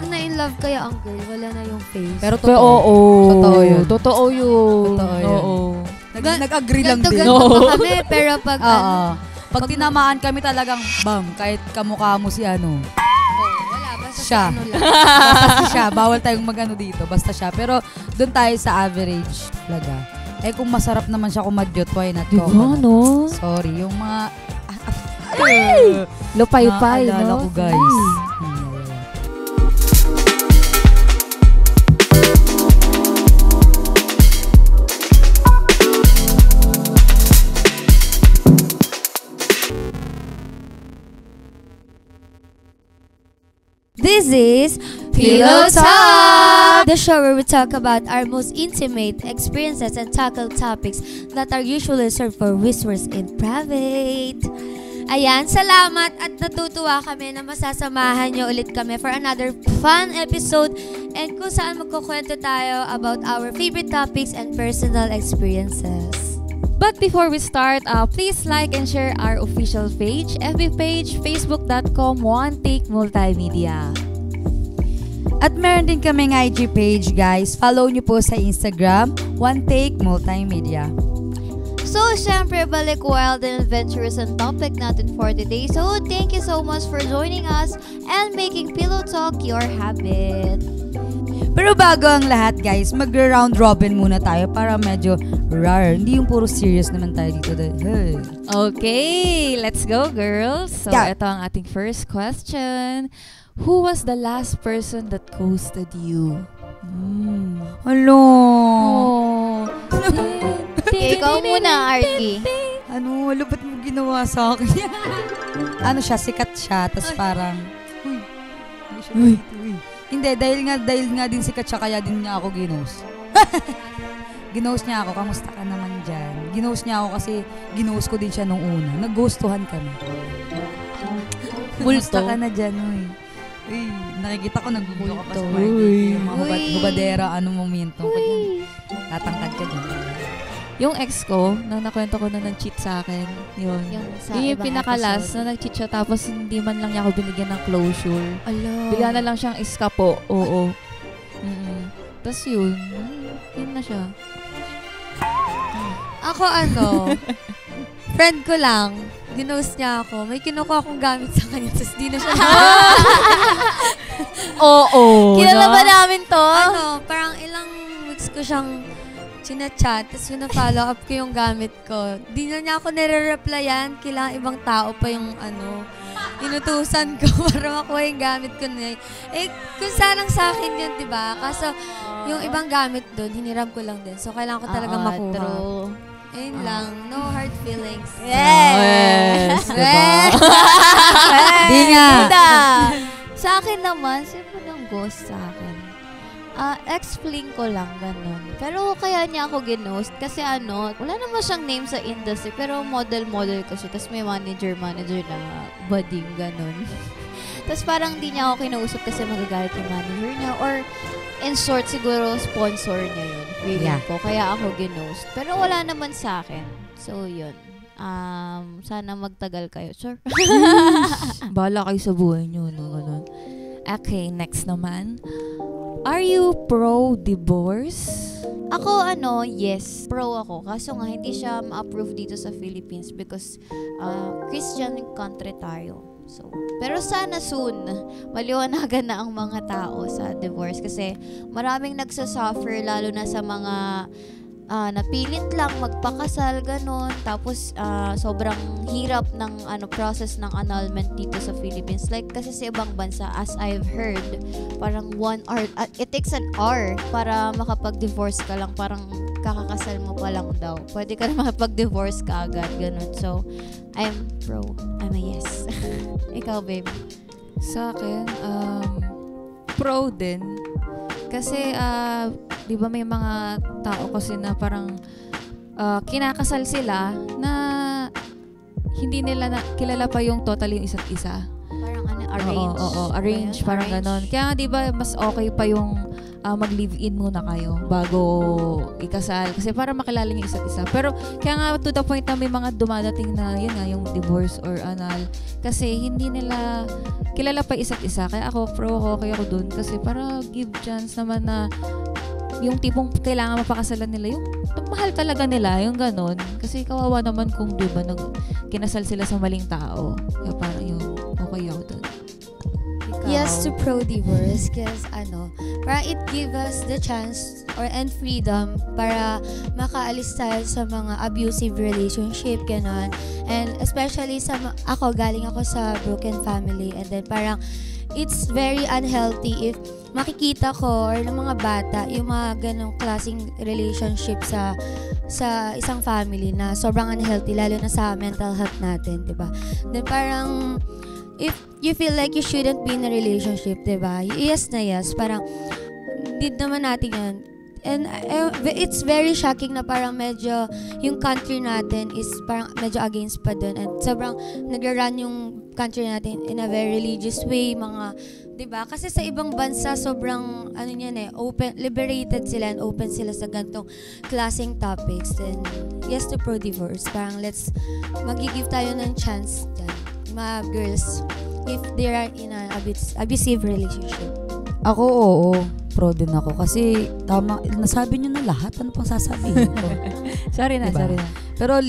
Pag na-in-love kaya ang girl, wala na yung face. Pero totoo. Oo. Totoo yun. Totoo yun. Totoo yun. Oo. Nag-agree lang din. Ganto pa kami, pero pag Pag tinamaan kami talagang, bam, kahit kamukha mo si ano. wala, basta Siya. sa ano lang. Basta siya. Bawal tayong mag-ano dito. Basta siya. Pero doon tayo sa average talaga. Eh kung masarap naman siya kumadyot, why not Diba, coconut? no? Sorry, yung mga... Lupay-pay, Naalala no? ko, guys. This is Pillow Talk, the show where we talk about our most intimate experiences and tackle topics that are usually served for whispers in private. Ayan, salamat at natutuwa kami na masasamahan nyo ulit kami for another fun episode and kung saan magkukwento tayo about our favorite topics and personal experiences. But before we start, please like and share our official page, FB page, facebook.com, One Take Multimedia. At meron din kaming IG page, guys. Follow nyo po sa Instagram, One Take Multimedia. So, syempre, balik wild and adventurous ang topic natin for today. So, thank you so much for joining us and making Pillow Talk your habit. Pero bago ang lahat, guys, mag-round robin muna tayo para medyo rare. Hindi yung puro serious naman tayo dito. Hey. Okay, let's go, girls. So, Yeah. ito ang ating first question. Who was the last person that ghosted you? Hello. Oh. Ikaw muna, Arky. Ano, wala ba't mo ginawa sa akin? Ano siya, sikat siya, tapos parang, hindi siya dito, Hindi, dahil nga din sikat siya, kaya din niya ako ginost. Ginost niya ako, kamusta ka naman dyan? Ginost niya ako kasi ginost ko din siya nung una. Nag-ghostuhan kami. Kamusta ka na dyan, uy? Uy, nakikita ko nag-video ka pa sa my Uy. yung mga hubadera, anong momento ko dyan. Tatangkad ka dyan. Yung ex ko, na nakwento ko na nag-cheat sa akin, yun. Yung pinakalas na nag-cheat siya tapos hindi man lang niya ako binigyan ng closure. Bigla na lang siyang iskapo. Oo. Tapos yun na siya. Ako friend ko lang, ginost niya ako. May kinukuha akong gamit sa kanya, tapos di na siya. Oo. Kilala ba namin to? Parang ilang weeks ko siyang chinachat, tapos pina-follow up ko yung gamit ko. Di na niya ako nire-replyan, kailangan ibang tao pa yung inutusan ko para makuha yung gamit ko na. Kung sanang sa akin yun, diba? Kaso, yung ibang gamit doon, hiniram ko lang din. So, kailangan ko talaga makuha. True. Ayun lang. No hard feelings. Yes! Diba? Di nga. Sa akin naman, sino nang ghost sa akin? Explain ko lang, ganun. Pero kaya niya ako ginost kasi wala naman siyang name sa industry, pero model ko siya. Tapos may manager na budding, ganun. Tapos parang di niya ako kinausap kasi magagalit yung manager niya. Or in short, siguro sponsor niya yun. Feeling ko. Kaya ako ginost. Pero wala naman sa akin. So, yun. Sana magtagal kayo, sir. Bahala kayo sa buhay niyo, no? Ganun. Okay, next naman. Are you pro-divorce? Ako, yes. Pro ako. Kaso nga, hindi siya ma-approve dito sa Philippines because Christian country tayo. So, pero sana soon, maliwanagan na ang mga tao sa divorce kasi maraming nagsasuffer lalo na sa mga napilit lang magpakasal, ganun. Tapos, sobrang hirap ng process ng annulment dito sa Philippines. Like, kasi sa ibang bansa, as I've heard, parang 1 hour, it takes an hour para makapag-divorce ka lang. Parang kakakasal mo pa lang daw. Pwede ka na makapag-divorce ka agad, ganun. So, I'm pro. I'm a yes. Ikaw, babe? Sa akin, pro din. Kasi, di ba may mga tao kasi na parang kinakasal sila na hindi nila kilala pa yung totally yung isa't isa. Parang arrange. Oo, arrange, parang ganon. Kaya nga, di ba, mas okay pa yung mag-live-in muna kayo bago ikasal. Kasi para makilala niyo isa't isa. Pero, kaya nga, to the point na may mga dumadating na, yun nga, yung divorce or anal. Kasi, hindi nila kilala pa isa't isa. Kaya ako, okay ako dun. Kasi, para give chance naman na yung tipong kailangan mapakasalan nila, yung mahal talaga nila, yung ganon. Kasi kawawa naman kung di ba kinasal sila sa maling tao. Kaya parang yung okay ako dun. Yes to pro-divorce kasi para it give us the chance and freedom para makaalis tayo sa mga abusive relationship, ganon. And especially galing ako sa broken family, and then parang it's very unhealthy if makikita ko or ng mga bata yung mga ganong klaseng relationship sa isang family na sobrang unhealthy, lalo na sa mental health natin, diba? Then parang if you feel like you shouldn't be in a relationship, diba? Yes na yes, parang need naman natin yan. And it's very shocking na parang medyo yung country natin is parang medyo against pa dun, and sobrang nagra-run yung country natin in a very religious way, mga, diba? Kasi sa ibang bansa sobrang open, liberated sila and open sila sa gantong klaseng topics. Then yes to pro-divorce, parang let's mag-give tayo ng chance dyan, mga girls, if they are in an abusive relationship. Ako, oo. Pro din ako. Kasi, tama, nasabi nyo na lahat. Ano pang sasabihin ko? Sorry na. Pero,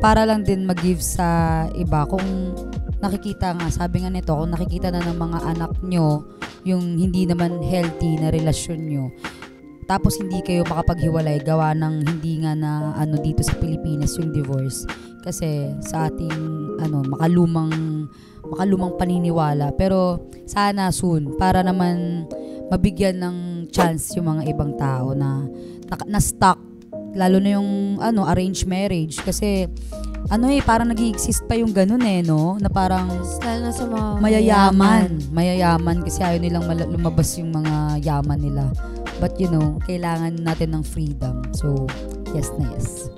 para lang din mag-give sa iba. Kung nakikita nga, sabi nga nito, kung nakikita na ng mga anak nyo, yung hindi naman healthy na relasyon nyo, tapos hindi kayo makapaghiwalay, gawa ng hindi nga na dito sa Pilipinas yung divorce. Kasi sa ating makalumang paniniwala, pero sana soon para naman mabigyan ng chance yung mga ibang tao na stuck, lalo na yung arranged marriage, kasi parang nag-i-exist pa yung ganun no, na parang lalo na sa mga mayayaman kasi ayaw nilang lumabas yung mga yaman nila, but kailangan natin ng freedom. So yes na yes.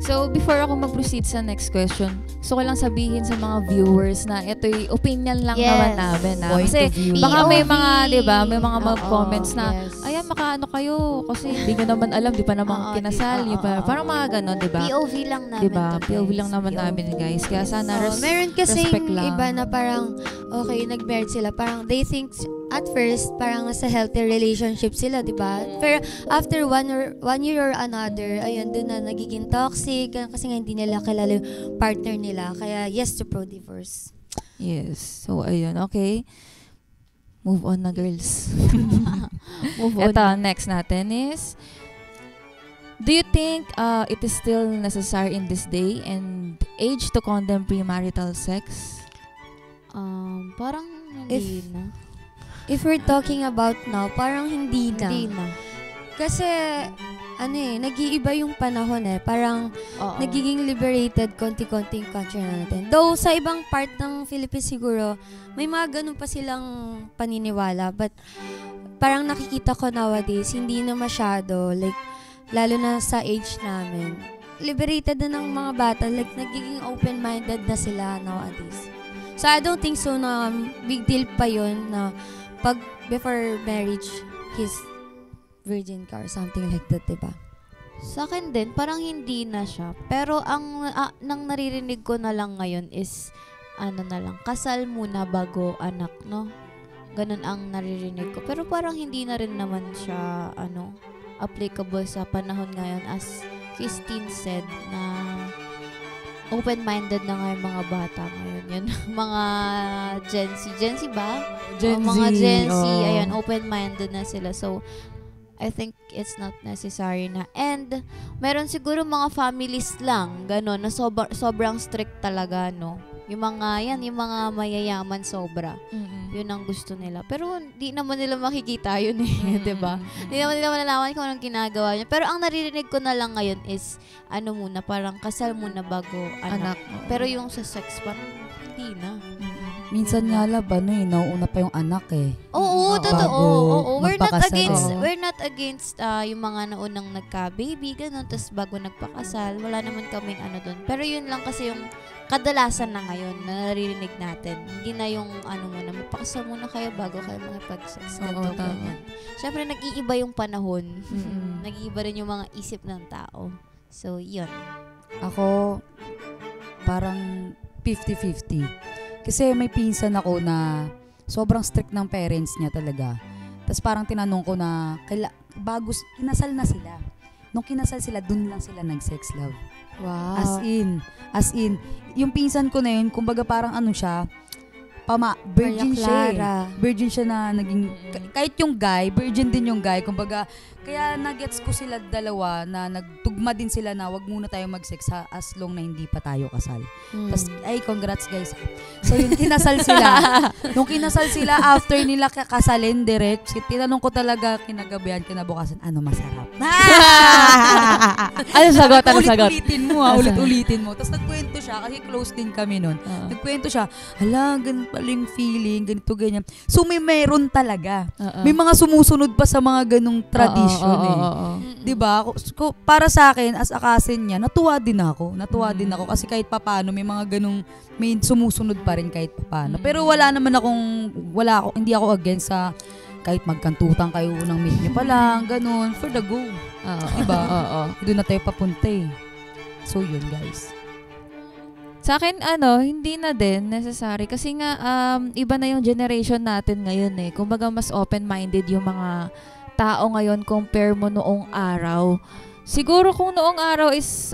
So, before ako mag-proceed sa next question, gusto ko lang sabihin sa mga viewers na ito'y opinion lang naman namin. Kasi baka may mga, di ba, may mga comments na, ayan, makaano kayo, kasi hindi nyo naman alam, di pa naman kinasal, parang mga ganon, di ba? POV lang namin. Diba? POV lang naman namin, guys. Kaya sana meron kasing respect lang. Iba na parang, okay, nag-married sila, parang they think at first, parang nasa healthy relationship sila, di ba? Pero after one year or another, ayun, dun na nagiging toxic, kasi nga hindi nila kilala yung partner nila. Kaya yes to pro-divorce. Yes. So, ayun. Okay. Move on na, girls. Move on. Ito, next natin is, do you think it is still necessary in this day and age to condemn premarital sex? Parang hindi na. If we're talking about now, parang hindi na. Hindi na. Kasi, nag-iiba yung panahon parang nagiging liberated konti-konti yung country natin. Though sa ibang part ng Philippines siguro, may mga ganun pa silang paniniwala. But parang nakikita ko nowadays, hindi na masyado. Like, lalo na sa age namin. Liberated na ng mga bata. Like, nagiging open-minded na sila nowadays. So, I don't think so na big deal pa yun na pag before marriage, he's virgin ka or something like that, diba? Sa akin din, parang hindi na siya. Pero nang naririnig ko na lang ngayon is, kasal muna bago anak, no? Ganun ang naririnig ko. Pero parang hindi na rin naman siya, applicable sa panahon ngayon. As Christine said, na open-minded na nga yung mga bata ngayon. Yun, mga Gen Z ba? Mga Gen Z, ayan, open-minded na sila. So, I think it's not necessary na. And, meron siguro mga families lang, gano'n, na sobrang strict talaga, no? Yung mga mayayaman sobra. Mm-hmm. Yun ang gusto nila. Pero, di naman nila makikita yun diba? Di naman nila malalaman kung anong ginagawa niya. Pero, ang naririnig ko na lang ngayon is, muna, parang kasal muna bago anak. Pero yung sa sex, parang hindi na. Minsan nga lab, nauuna pa yung anak eh. Oo, totoo. Bago Oo, magpakasal. we're not against yung mga naunang nagka-baby, ganun, tapos bago nagpakasal. Wala naman kaming ano doon. Pero yun lang kasi yung kadalasan na ngayon na naririnig natin. Hindi na yung muna, magpakasal muna kayo bago kayo makipag-sex. Oo, tama. Siyempre, nag-iiba yung panahon. Mm-mm. Nag-iiba rin yung mga isip ng tao. So, yun. Ako, parang 50-50. Kasi may pinsan ako na sobrang strict ng parents niya talaga. Tapos parang tinanong ko na, kinasal na sila. Nung kinasal sila, dun lang sila nag-sex love. Wow. As in, yung pinsan ko na yun, kumbaga parang siya, virgin siya eh. Virgin siya na naging, kahit yung guy, virgin din yung guy. Kumbaga, kaya nagets ko sila dalawa na nagtugma din sila na wag muna tayo mag-sex as long na hindi pa tayo kasal. Tapos, congrats guys. So, yung kinasal sila. Nung kinasal sila, after nila kasalin direct, tinanong ko talaga kinagabihan, kinabukasan, masarap. Ano sagot? Ulit-ulitin mo ulit-ulitin mo. Tapos nagkwento siya, kasi close din kami nun. Nagkwento siya, ganun pala yung feeling, ganito, ganyan. So, meron talaga. May mga sumusunod pa sa mga ganung tradition eh. Diba? Para sa akin, as a cousin niya, natuwa din ako kasi kahit papano, may sumusunod pa rin kahit papano. Pero hindi ako against sa kahit magkantutan kayo unang meet niyo pa lang, ganun, for the go. Diba? Doon na tayo papunta eh. So, yun guys. Sa akin, hindi na din necessary. Kasi nga, iba na yung generation natin ngayon eh. Kumbaga, mas open-minded yung mga tao ngayon compare mo noong araw. Siguro kung noong araw is,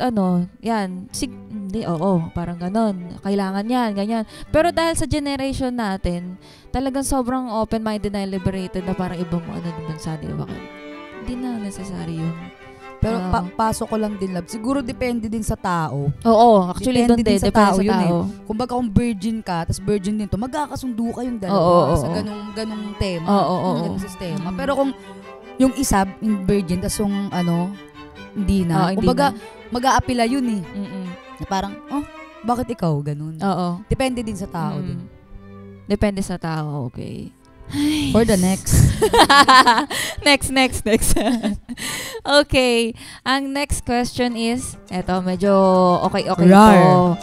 parang ganon. Kailangan yan, ganyan. Pero dahil sa generation natin, talagang sobrang open-minded na liberated na parang ibang naman sa diba? Hindi na necessary yun. Pero pasok ko lang din, love. Siguro depende din sa tao. Oo, actually depende din sa tao yun eh. Kumbaga kung virgin ka, tapos virgin din to, magkakasundo kayong dalawa sa ganung tema. Ganung sistema. Pero kung yung isa, yung virgin, tapos yung hindi na. Kumbaga, mag-aapila yun eh. Na parang, bakit ikaw? Ganun. Oo. Depende din sa tao din. Depende sa tao, okay. For the next. next. Okay. Ang next question is, eto, medyo okay to.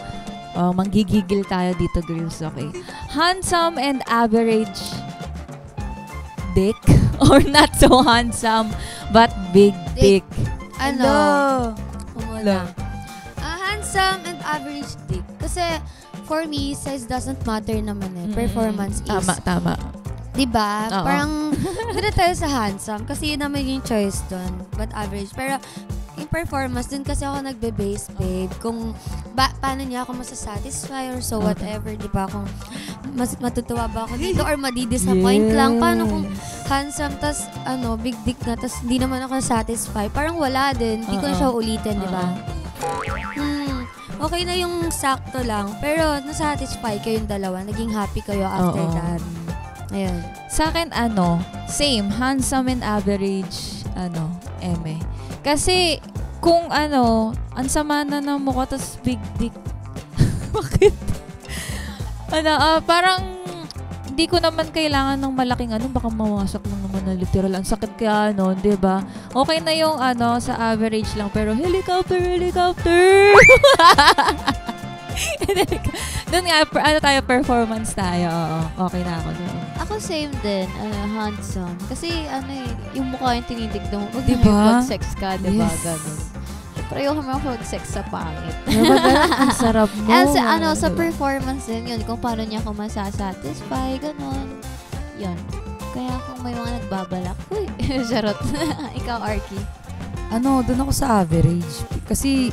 Manggigigil tayo dito, girls. Okay. Handsome and average dick or not so handsome but big dick? Handsome and average dick. Kasi, for me, size doesn't matter naman eh. Performance is. Tama. Diba? Parang, doon tayo sa handsome. Kasi yun naman yung choice doon. But average. Pero, yung performance, dun kasi ako nagbe-base, babe. Kung, paano niya ako masasatisfy or so whatever. Diba? Kung, matutuwa ba ako dito or madi-disappoint lang. Paano kung handsome, tas, big dick na, tas hindi naman ako satisfy. Parang wala din. Hindi ko na siya ulitin, diba? Okay na yung sakto lang. Pero, nasatisfy kayong dalawa. Naging happy kayo after that. Ayan. Sa akin, same, handsome and average, eme. Kasi, kung ang sama na ng mukha, tas big dick. Bakit? Parang, hindi ko naman kailangan ng malaking baka mawasak lang naman na literal. Ang sakit kaya, diba? Okay na yung, sa average lang, pero helicopter! Doon nga, tayo, performance tayo. Okay na ako doon. Ako same din, handsome. Kasi yung mukha yung tinitignan mo. Pag diba? mag-sex ka, diba? Yes. Ganun. Siyempre, ayoko mag-sex sa pangit. Ang sarap mo. And sa performance din yun, kung paano niya ako masasatisfy, ganun. Yun. Kaya kung may mga nagbabalak, uy, charot. Ikaw, Arky. Doon ako sa average. Kasi,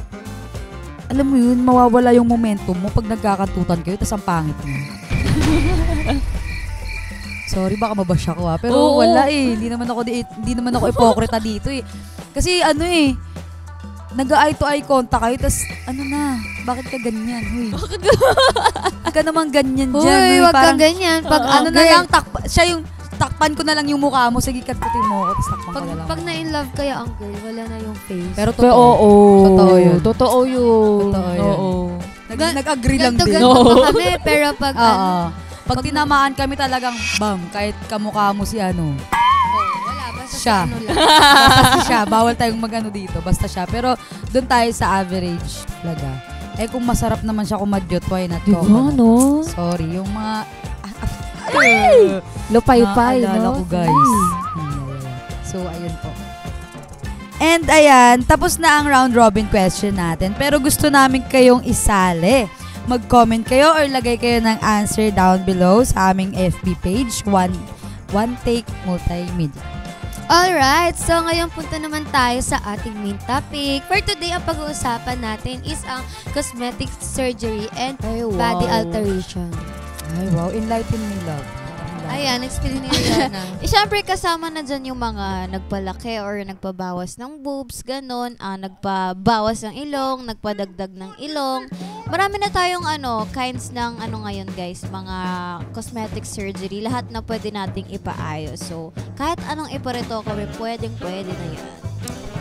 alam mo yun, mawawala yung momentum mo pag nagkakantutan kayo, tas ang pangit mo. Sorry, baka mabash ako pero wala eh. Hindi naman ako ipokrita dito eh. Kasi nag-eye to eye contact kayo, tas bakit ka ganyan? Huy. Bakit ka naman ganyan dyan? Huy, wag kang ganyan. Pag na lang, siya yung takpan ko na lang yung mukha mo, sige katputin mo ako, tapos takpan ka na lang. Pag na-in-love kaya ang girl, wala na yung face. Pero totoo yun. Totoo yun. Nag-agree lang din. Ganto pa kami, pero pag Pag tinamaan kami talagang, bam, kahit kamukha mo si ano. Wala, basta Siya. ano lang. Basta siya. Bawal tayong mag-ano dito. Basta siya. Pero doon tayo sa average talaga. Eh kung masarap naman siya kumadyot, why not? Diba, no? Sorry, yung mga... Lupay-pay, Naalala no? ko, guys. So, ayun po. And ayan, tapos na ang round robin question natin. Pero gusto namin kayong isali. Mag-comment kayo or lagay kayo ng answer down below sa aming FB page, One Take Multimedia. Alright, so ngayon punta naman tayo sa ating main topic. For today, ang pag-uusapan natin is ang cosmetic surgery and body alteration. Ay, wow. Enlighten me, love. Ayan, explain ni Rihanna. Siyempre, kasama na dyan yung mga nagpalaki or nagpabawas ng boobs, ganon, nagpabawas ng ilong, nagpadagdag ng ilong. Marami na tayong kinds ng ngayon guys, mga cosmetic surgery, lahat na pwede nating ipaayos. So, kahit anong iparito kami, pwede na yan.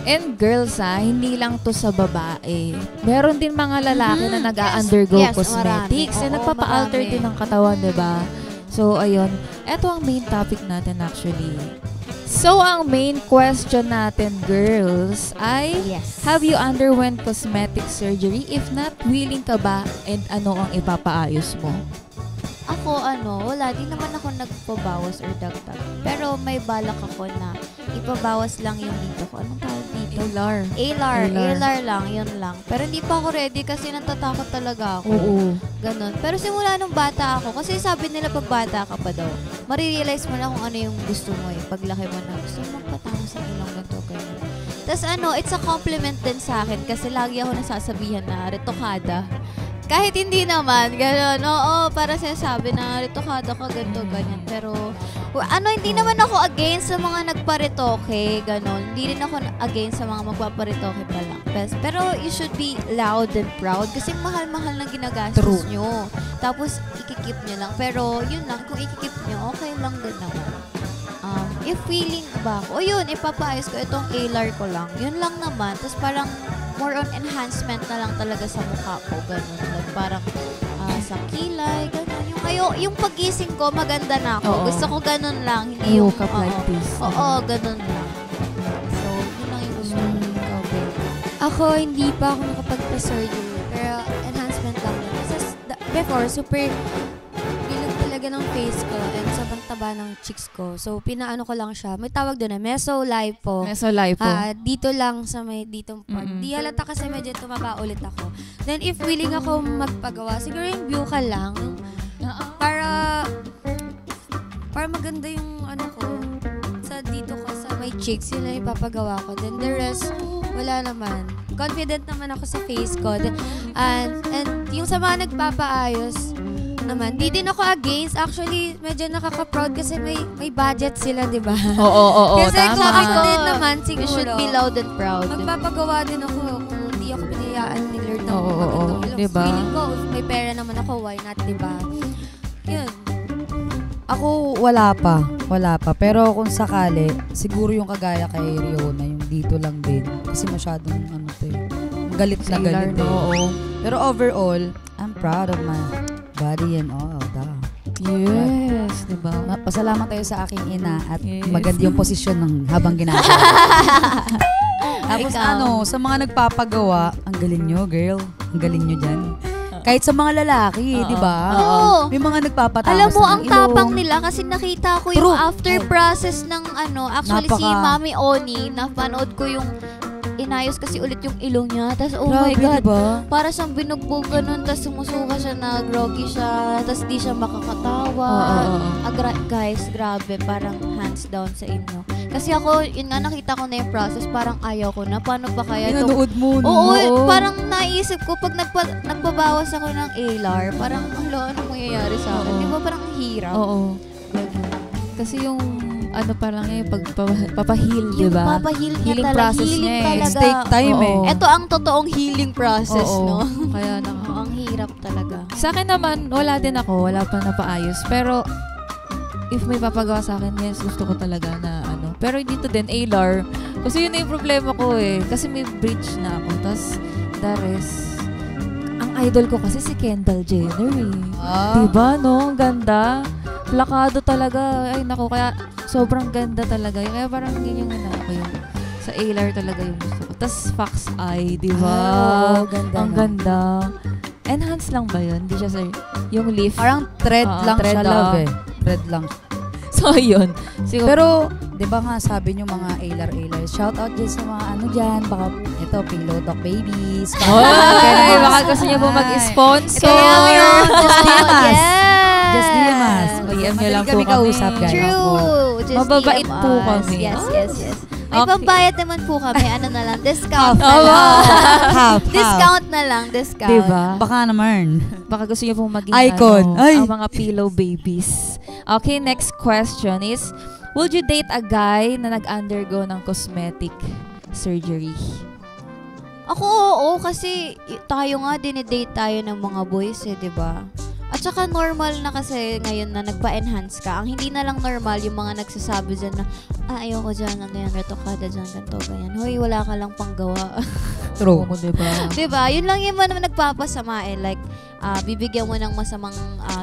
And girls, hindi lang to sa babae. Meron din mga lalaki na nag-undergo Yes, cosmetics. marami. And Oo, nagpapa-alter marami. din ng katawan, diba? So, ayun. Ito ang main topic natin actually. So, ang main question natin, girls, ay Yes. have you underwent cosmetic surgery? If not, willing ka ba? And ano ang ipapaayos mo? Ako, wala. Di naman ako nagpabawas or dagdag. Pero may balak ako na ipabawas lang yung dito ko. Anong tawag dito? Alar lang, yun lang. Pero hindi pa ako ready kasi natatakot talaga ako. Oo. Ganon. Pero simula nung bata ako, kasi sabi nila pag bata ka pa daw, marirealize mo na kung ano yung gusto mo eh. Paglaki mo na, gusto mo magpatapos ng ilong ganito, ganyan. Tapos it's a compliment din sa akin kasi lagi ako nasasabihan na retokada. Kahit hindi naman, gano'n. Oo, para sinasabi na retokada ka, ganito, ganyan. Pero, hindi naman ako against sa mga nagparetoke, gano'n. Hindi rin ako against sa mga magpaparetoke pa lang. Pero, you should be loud and proud kasi mahal-mahal na ginagastos nyo. Tapos, ikikip nyo lang. Pero, yun lang, kung ikikip nyo, okay lang din naman. If feeling ba ako, yun, ipapaayos ko itong alar ko lang. Yun lang naman. Tapos parang more on enhancement na lang talaga sa mukha ko. Ganun. Like, parang sa kilay, ganun. Yung pag-gising ko, maganda na ako. Oo. Gusto ko ganun lang. Hindi yung... Woke up like this. Oo, ganun lang. So, yun lang yung gusto ko. Ikaw, babe. Ako, hindi pa ako nakapagpa-surgery. Pero enhancement lang. Kasi before, super bilog talaga ng face ko and sobrang taba ng cheeks ko. So, pinaano ko lang siya. May tawag doon na mesolipo. Mesolipo. Dito lang sa may ditong part. Di halata kasi medyo tumaba ulit ako. Then, if willing ako magpagawa, siguro yung buccal lang. Para maganda yung ko sa dito ko sa may cheeks, yun lang ipapagawa ko. Then the rest, wala naman. Confident naman ako sa face ko. And yung sa mga nagpapaayos naman, di din ako against. Actually, medyo nakaka-proud kasi may budget sila, di ba? Oo, Kasi tama. kung ako din naman, siguro, You should be loud and proud. magpapagawa din ako kung hindi ako pinayaan ni Lord ng Oo, magandang ilong. diba? Feeling ko, if may pera naman ako, why not, di ba? Yun. Ako, wala pa. Pero kung sakali, siguro yung kagaya kay Riona, yung dito lang din. Kasi masyadong, galit na galit. Oo. Pero overall, I'm proud of my body and all. Yes, diba? Pasalamat tayo sa aking ina at Yes. maganda yung posisyon ng habang ginagawa. Tapos Ikaw. sa mga nagpapagawa, ang galing nyo, girl. Ang galing nyo dyan. Kahit sa mga lalaki, di ba? Oo. May mga nagpapatapos Alam mo, ng ang ilong. tapang nila kasi nakita ko yung True. after process ng actually si Napaka- Mami Oni, napanood ko yung inayos kasi ulit yung ilong niya. Tapos, oh my Grabe, God, diba? para siyang binugbog ganun, tapos sumusuka siya na groggy siya, tapos di siya makakatawa. Guys, grabe, parang hands down sa inyo. Kasi ako, yun nga, nakita ko na yung process, parang ayaw ko na. Paano ba kaya ito? Pinanood mo, no? Oo, parang naisip ko, pag nagpabawas ako ng alar, parang, ano mangyayari sa akin? Oo. Di ba parang ang hirap? Oo. Kasi yung pa lang papahil, di ba? Papahil niya Healing talaga. process Healing niya eh. talaga. Take time Oo. Ito ang totoong healing process, Oo. no? Kaya Oo, ang hirap talaga. sa akin naman, wala din ako. Wala pa napaayos. Pero, if may papagawa sa akin, yes, gusto ko talaga na Pero dito din, alar. Kasi yun na yung problema ko eh. Kasi may bridge na ako. Tapos, the rest, ang idol ko kasi si Kendall Jenner eh. Ah. Diba, no? Ang ganda. Plakado talaga. Ay, naku, kaya sobrang ganda talaga. Kaya parang yun yung ako yung sa A-Lar talaga yung gusto ko. Tapos Fox Eye, diba? Ganda Ang ganda. Enhance lang ba yun? Hindi siya sa yung leaf. Parang thread lang thread siya, lang. love eh. Thread lang. So, yun. Siguro, Pero, di ba nga sabi nyo mga A-Lar, shout out din sa mga ano dyan, baka ito, Pillow Talk Babies. Ay, baka gusto niyo po mag-sponsor. Ito yun, Just Dimas. Yes! Just Dimas. DM nyo lang po kami kami. kausap, guys. True. Just Mababait DM po us. kami. Yes, yes, yes. May Okay. pambayad naman po kami. Ano na lang, discount na Oh, lang. Half. Discount na lang, discount. Diba? Baka naman. Baka gusto niyo pong maging Icon. Ay. ang mga pillow babies. Okay, next question is, would you date a guy na nag-undergo ng cosmetic surgery? Ako, oo, kasi tayo nga, dinidate tayo ng mga boys eh, di ba? At saka normal na kasi ngayon na nagpa-enhance ka. Ang hindi na lang normal yung mga nagsasabi dyan na, ayoko dyan, ano yan, retokada dyan, ganito, ganyan. Hoy, wala ka lang panggawa. True. Oo, diba? Diba? Yun lang yung mga nagpapasama eh. Like, bibigyan mo ng masamang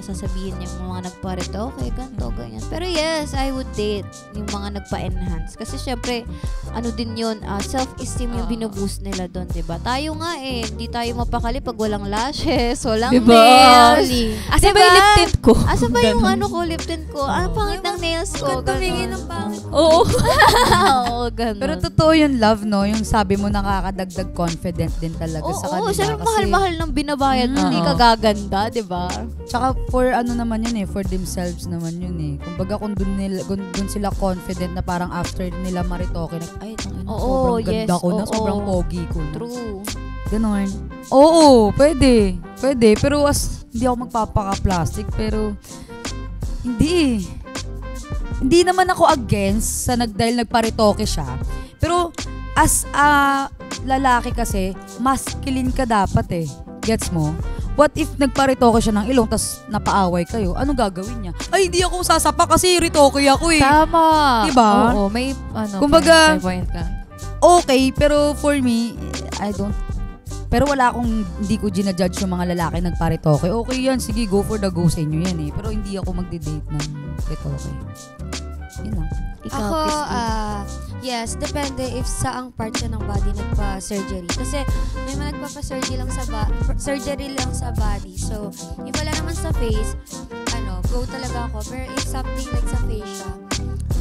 sasabihin yung mga nagparito, okay, ganito, ganyan. Pero yes, I would date yung mga nagpa-enhance. Kasi syempre, ano din yun, self-esteem yung binuboost nila doon, diba? Tayo nga eh, hindi tayo mapakali pag walang lashes, walang Diba? nails. Asa ba Diba? yung lip tint ko? Asa ba yung Ganon. ano ko, lip tint ko? Ang pangit ng nails ko. Kung tumingin ng pangit. Oo. Oo, ganun. Pero totoo yung love, no? Yung sabi mo nakakadagdag confident din talaga sa kanila. Oo, sabi kasi, mahal-mahal ng binabayad mo, hindi ka gaganda, diba? Tsaka for ano naman yun eh, for themselves naman yun eh. Kumbaga kung dun sila confident na parang after nila maritoke, ay, tangina, Oo, sobrang ganda yes, ko na, oo. sobrang pogi ko na. True. Ganon. Oo, pwede. Pwede. Pero hindi ako magpapaka-plastic. Pero, hindi. Hindi naman ako against dahil nagparitoke siya. Pero, as a lalaki kasi, masculine ka dapat eh. Gets mo? What if nagparitoke siya ng ilong tas napaaway kayo? Anong gagawin niya? Ay, hindi ako sasapa kasi ritoke ako eh. Tama. Diba? Oo, may Kumbaga, point ka. Okay, pero for me, pero wala akong, hindi ko ginajudge yung mga lalaki nagparitoke. Okay yan, sige, go for the go sa inyo yan eh. Pero hindi ako magde-date ng ritoke. Yun lang. Ikaw, Ako, Christine. yes, depende if saang part siya ng body nagpa-surgery. Kasi may mga nagpapa-surgery lang sa body. So, if wala naman sa face, go talaga ako. Pero if something like sa face siya,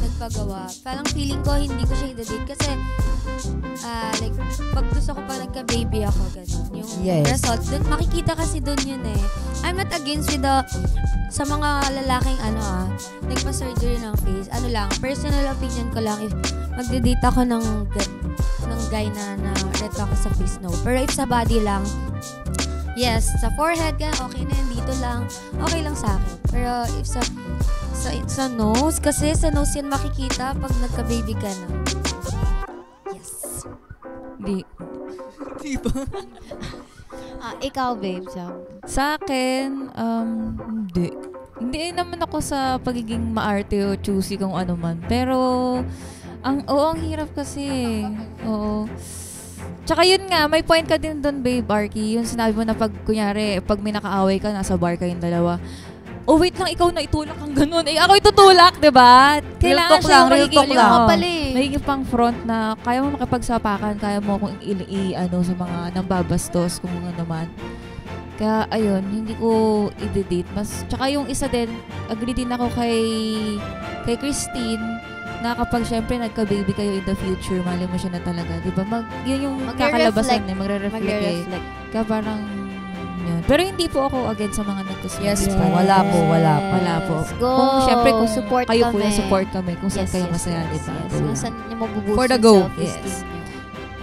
nagpagawa, parang feeling ko hindi ko siya i-date kasi like, pag gusto ko pa nagka-baby ako, ganun. Yung result, dun, makikita kasi dun yun eh. I'm not against with sa mga lalaking nagpa-surgery ng face. Ano lang, personal opinion ko lang, if magde-date ako ng guy na red ako sa face, no. Pero if sa body lang, yes, sa forehead, okay na yan, dito lang, okay lang sa akin. Pero if sa nose, kasi sa nose yan makikita pag nagka-baby ka na. Yes. Ikaw, babe, Sa akin, hindi. Hindi naman ako sa pagiging maarte o choosy kung ano man. Pero, ang hirap kasi. Oo. Tsaka yun nga, may point ka din doon, babe, Arky. Yung sinabi mo na pag may nakaaway ka, nasa bar kayong dalawa. Oh, wait lang, ikaw na itulak kang ganun. Eh, ako itutulak, diba? Kailangan siya yung magiging pang front na kaya mo makipagsapakan, kaya mo kung sa mga nambabastos, kung ano naman. Kaya, ayun, hindi ko i-date. Tsaka yung isa din, agree din ako kay Christine, na kapag syempre nagka-baby kayo in the future, mali mo siya na talaga, diba? Yun yung kakalabasan eh, magre-reflect eh. Kaya parang, yun. Pero hindi po ako against sa mga nagkasusunod. Yes po, wala po. Wala po. Let's go. Kung syempre, kung support kayo kami. po yung support kami, kung saan kayo masaya, yes, diba? yes. Kung saan niyo mabuboost For the yung go. self-esteem Yes. niyo.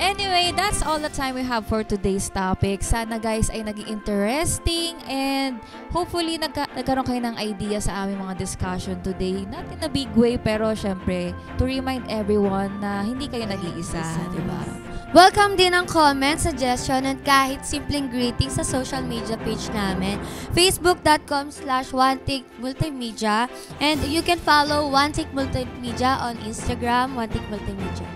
Anyway, that's all the time we have for today's topic. Sana guys ay naging interesting and hopefully nagkaroon kayo ng idea sa aming mga discussion today. Not in a big way, pero syempre, to remind everyone na hindi kayo nag-iisa, diba? Welcome din ang comment, suggestion, and kahit simpleng greeting sa social media page namin. Facebook.com/OneTakeMultimedia, and you can follow One Take Multimedia on Instagram, One Take Multimedia.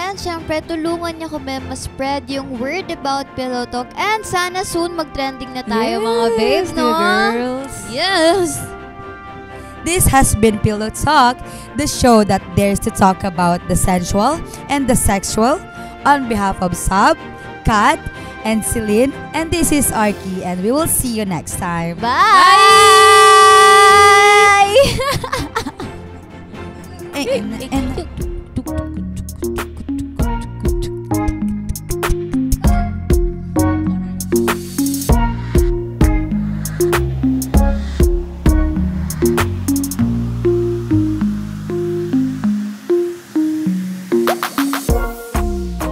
And syempre, tulungan niyo kami ma-spread yung word about Pillow Talk. And sana soon mag-trending na tayo, mga babes, no? Girls. Yes! This has been Pillow Talk, the show that dares to talk about the sensual and the sexual. On behalf of Sab, Kat, and Celine, and this is Arky, and we will see you next time. Bye! And